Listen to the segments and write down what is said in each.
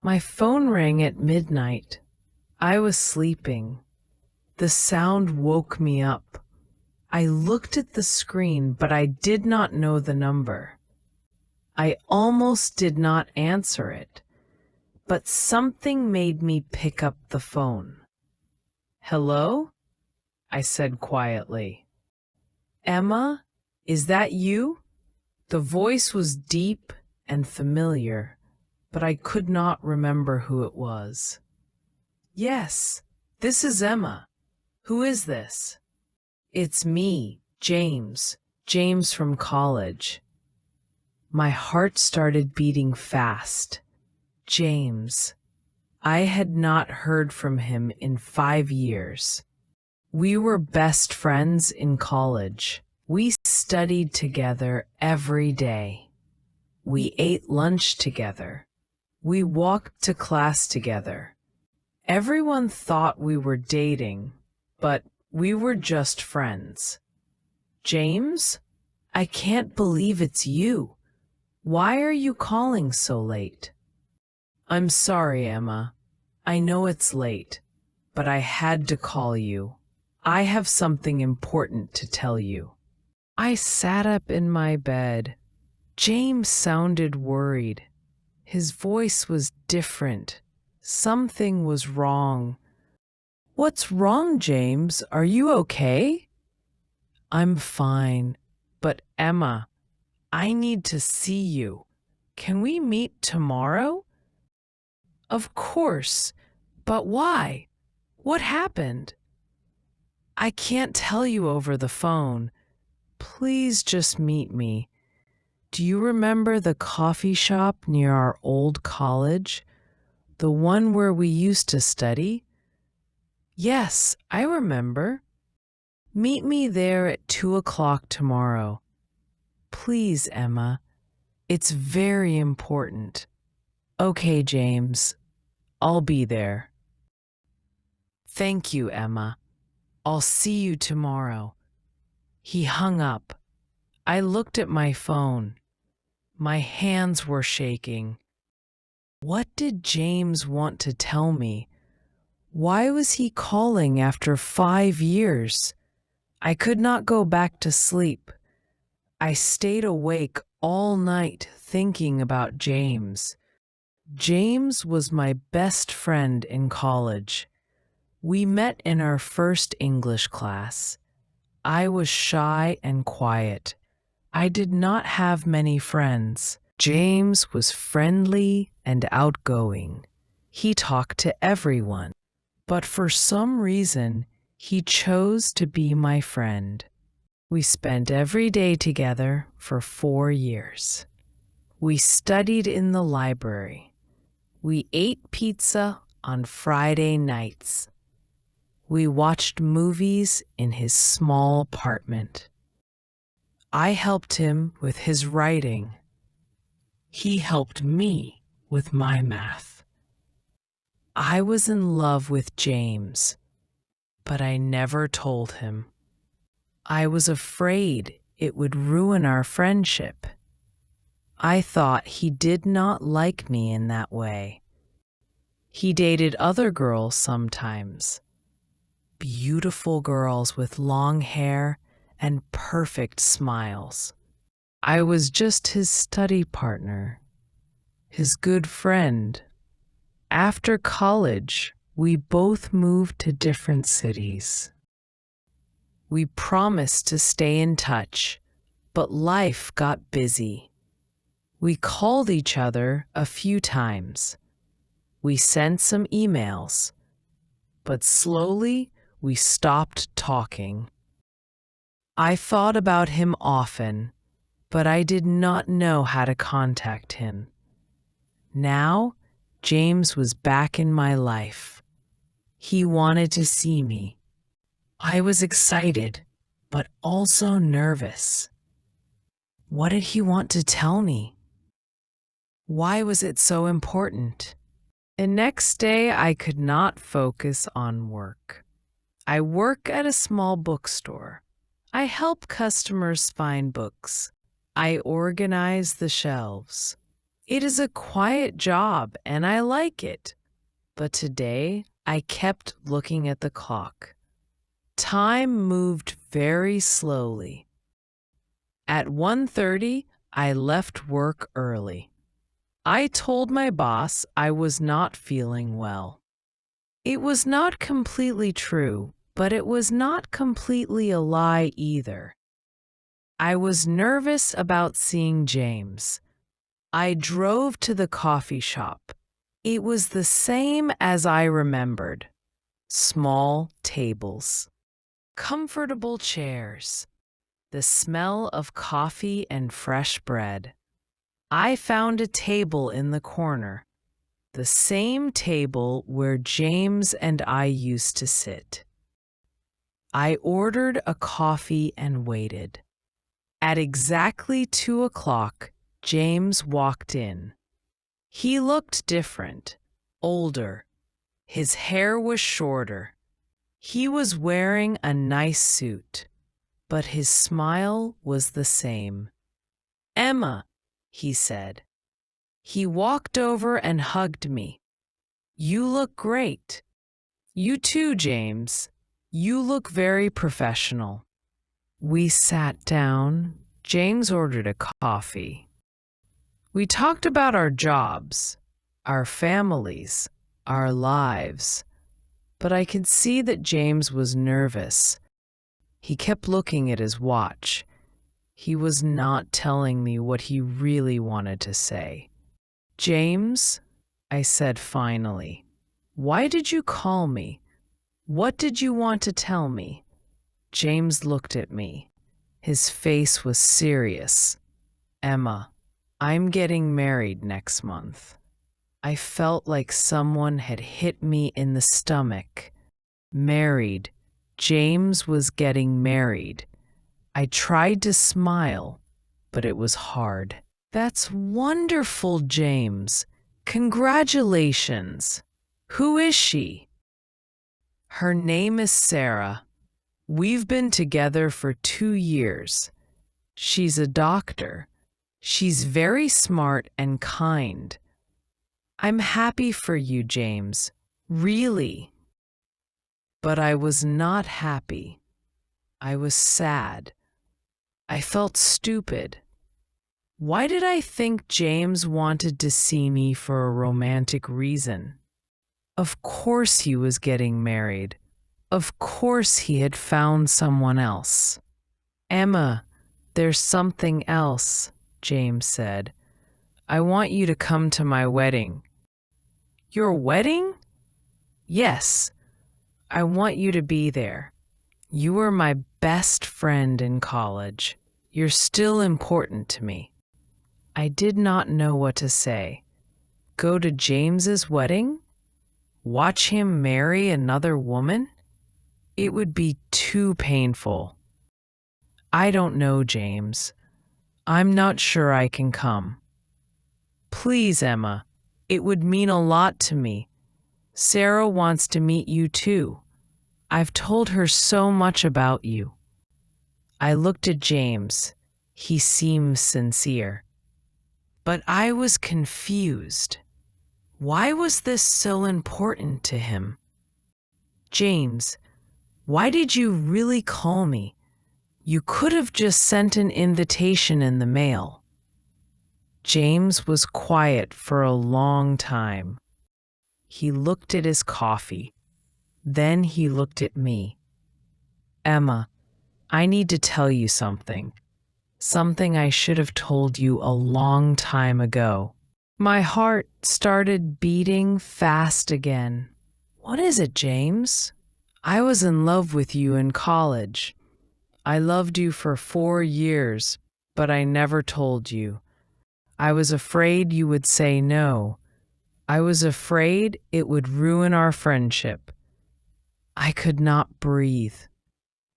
My phone rang at midnight. I was sleeping. The sound woke me up. I looked at the screen, but I did not know the number. I almost did not answer it, but something made me pick up the phone. "Hello?" I said quietly. "Emma, is that you?" The voice was deep and familiar, but I could not remember who it was. "Yes, this is Emma. Who is this?" "It's me, James. James from college." My heart started beating fast. James. I had not heard from him in 5 years. We were best friends in college. We studied together every day. We ate lunch together. We walked to class together. Everyone thought we were dating, but we were just friends. "James, I can't believe it's you. Why are you calling so late?" "I'm sorry, Emma. I know it's late, but I had to call you. I have something important to tell you." I sat up in my bed. James sounded worried. His voice was different. Something was wrong. "What's wrong, James? Are you okay?" "I'm fine, but Emma, I need to see you. Can we meet tomorrow?" "Of course, but why? What happened?" "I can't tell you over the phone. Please just meet me. Do you remember the coffee shop near our old college? The one where we used to study?" "Yes, I remember." "Meet me there at 2 o'clock tomorrow. Please, Emma. It's very important." "Okay, James. I'll be there." "Thank you, Emma. I'll see you tomorrow." He hung up. I looked at my phone. My hands were shaking. What did James want to tell me? Why was he calling after 5 years? I could not go back to sleep. I stayed awake all night thinking about James. James was my best friend in college. We met in our first English class. I was shy and quiet. I did not have many friends. James was friendly and outgoing. He talked to everyone, but for some reason, he chose to be my friend. We spent every day together for 4 years. We studied in the library. We ate pizza on Friday nights. We watched movies in his small apartment. I helped him with his writing. He helped me with my math. I was in love with James, but I never told him. I was afraid it would ruin our friendship. I thought he did not like me in that way. He dated other girls sometimes. Beautiful girls with long hair and perfect smiles. I was just his study partner, his good friend. After college, we both moved to different cities. We promised to stay in touch, but life got busy. We called each other a few times. We sent some emails, but slowly we stopped talking. I thought about him often, but I did not know how to contact him. Now, James was back in my life. He wanted to see me. I was excited, but also nervous. What did he want to tell me? Why was it so important? The next day, I could not focus on work. I work at a small bookstore. I help customers find books. I organize the shelves. It is a quiet job and I like it. But today I kept looking at the clock. Time moved very slowly. At 1:30, I left work early. I told my boss I was not feeling well. It was not completely true, but it was not completely a lie either. I was nervous about seeing James. I drove to the coffee shop. It was the same as I remembered. Small tables, comfortable chairs, the smell of coffee and fresh bread. I found a table in the corner, the same table where James and I used to sit. I ordered a coffee and waited. At exactly 2 o'clock, James walked in. He looked different, older. His hair was shorter. He was wearing a nice suit, but his smile was the same. "Emma," he said. He walked over and hugged me. "You look great." "You too, James. You look very professional." We sat down. James ordered a coffee. We talked about our jobs, our families, our lives. But I could see that James was nervous. He kept looking at his watch. He was not telling me what he really wanted to say. "James," I said finally, "why did you call me? What did you want to tell me?" James looked at me. His face was serious. "Emma, I'm getting married next month." I felt like someone had hit me in the stomach. Married. James was getting married. I tried to smile, but it was hard. "That's wonderful, James. Congratulations. Who is she?" "Her name is Sarah. We've been together for 2 years. She's a doctor. She's very smart and kind. I'm happy for you, James. Really." But I was not happy. I was sad. I felt stupid. Why did I think James wanted to see me for a romantic reason? Of course he was getting married. Of course he had found someone else. "Emma, there's something else," James said. "I want you to come to my wedding." "Your wedding?" "Yes, I want you to be there. You were my best friend in college. You're still important to me." I did not know what to say. Go to James's wedding? Watch him marry another woman? It would be too painful. "I don't know, James. I'm not sure I can come." "Please, Emma, it would mean a lot to me. Sarah wants to meet you too. I've told her so much about you." I looked at James. He seemed sincere. But I was confused. Why was this so important to him? "James, why did you really call me? You could have just sent an invitation in the mail." James was quiet for a long time. He looked at his coffee. Then he looked at me. "Emma, I need to tell you something. Something I should have told you a long time ago." My heart started beating fast again. "What is it, James?" "I was in love with you in college. I loved you for 4 years, but I never told you. I was afraid you would say no. I was afraid it would ruin our friendship." I could not breathe.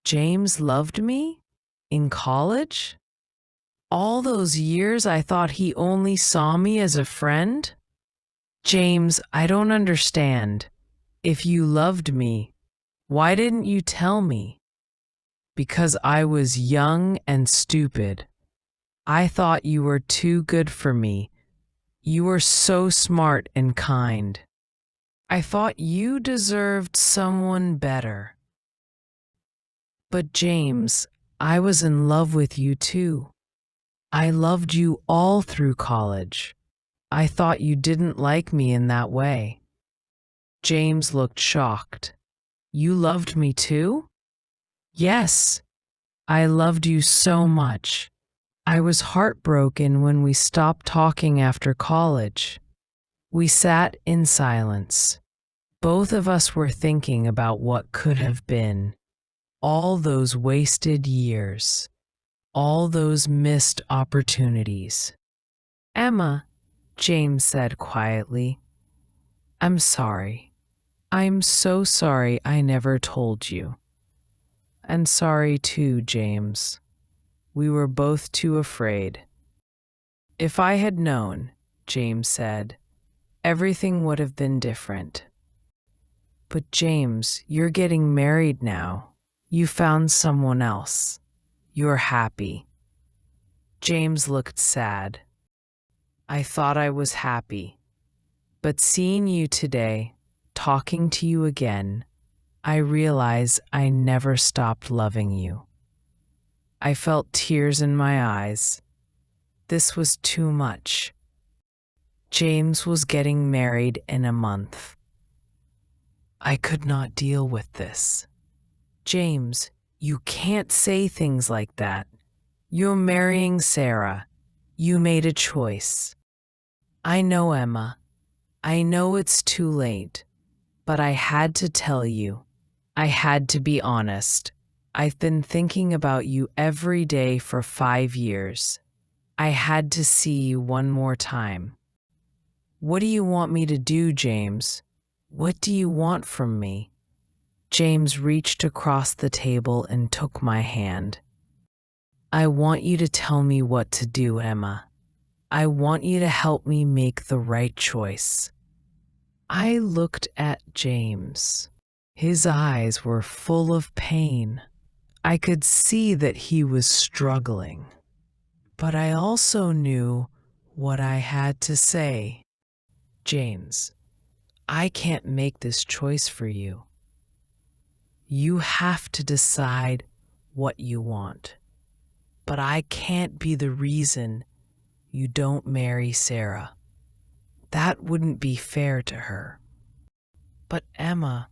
James loved me? In college? All those years I thought he only saw me as a friend? "James, I don't understand. If you loved me, why didn't you tell me?" "Because I was young and stupid. I thought you were too good for me. You were so smart and kind. I thought you deserved someone better. But James, I was in love with you too. I loved you all through college. I thought you didn't like me in that way. James looked shocked. You loved me too? Yes, I loved you so much. I was heartbroken when we stopped talking after college. We sat in silence. Both of us were thinking about what could have been. All those wasted years. All those missed opportunities. Emma, James said quietly, I'm sorry. I'm so sorry I never told you. And sorry too, James. We were both too afraid. If I had known, James said, everything would have been different. But James, you're getting married now. You found someone else. You're happy. James looked sad. I thought I was happy. But seeing you today, talking to you again, I realize I never stopped loving you. I felt tears in my eyes. This was too much. James was getting married in a month. I could not deal with this. James, you can't say things like that. You're marrying Sarah. You made a choice. I know, Emma. I know it's too late, but I had to tell you. I had to be honest. I've been thinking about you every day for 5 years. I had to see you one more time. What do you want me to do, James? What do you want from me? James reached across the table and took my hand. I want you to tell me what to do, Emma. I want you to help me make the right choice. I looked at James. His eyes were full of pain. I could see that he was struggling. But I also knew what I had to say. James, I can't make this choice for you. You have to decide what you want. But I can't be the reason you don't marry Sarah. That wouldn't be fair to her. But Emma,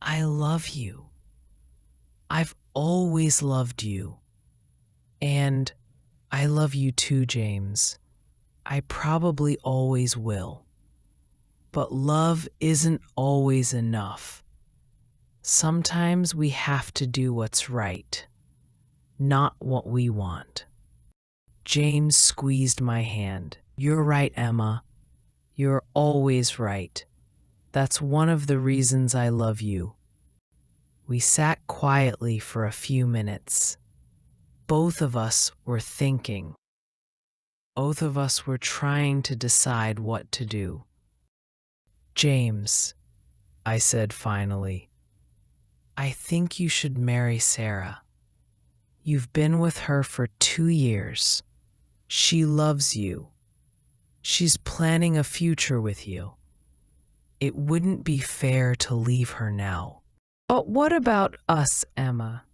I love you. I've always loved you. And I love you too, James. I probably always will. But love isn't always enough. Sometimes we have to do what's right, not what we want. James squeezed my hand. You're right, Emma. You're always right. That's one of the reasons I love you. We sat quietly for a few minutes. Both of us were thinking. Both of us were trying to decide what to do. James, I said finally, I think you should marry Sarah. You've been with her for 2 years. She loves you. She's planning a future with you. It wouldn't be fair to leave her now. But what about us, Emma?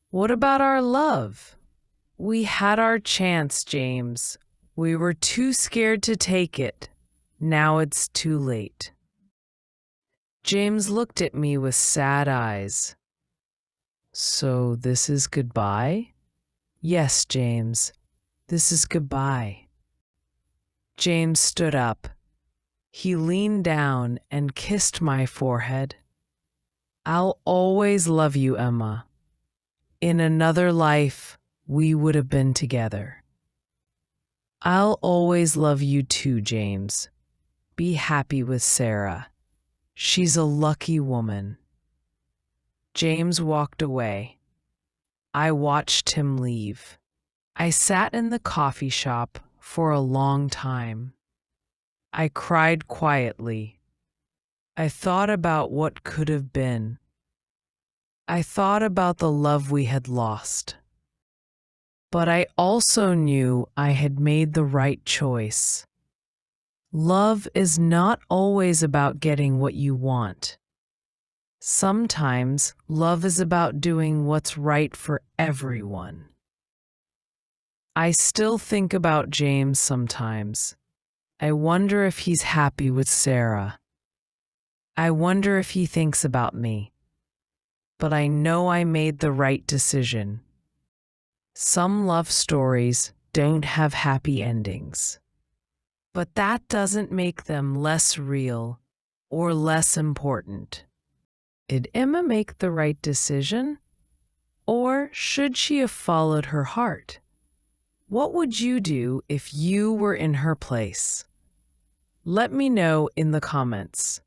What about our love? We had our chance, James. We were too scared to take it. Now it's too late. James looked at me with sad eyes. So this is goodbye? Yes, James. This is goodbye. James stood up. He leaned down and kissed my forehead. I'll always love you, Emma. In another life, we would have been together. I'll always love you too, James. Be happy with Sarah. She's a lucky woman. James walked away. I watched him leave. I sat in the coffee shop for a long time. I cried quietly. I thought about what could have been. I thought about the love we had lost. But I also knew I had made the right choice. Love is not always about getting what you want. Sometimes love is about doing what's right for everyone. I still think about James sometimes. I wonder if he's happy with Sarah. I wonder if he thinks about me. But I know I made the right decision. Some love stories don't have happy endings. But that doesn't make them less real or less important. Did Emma make the right decision? Or should she have followed her heart? What would you do if you were in her place? Let me know in the comments.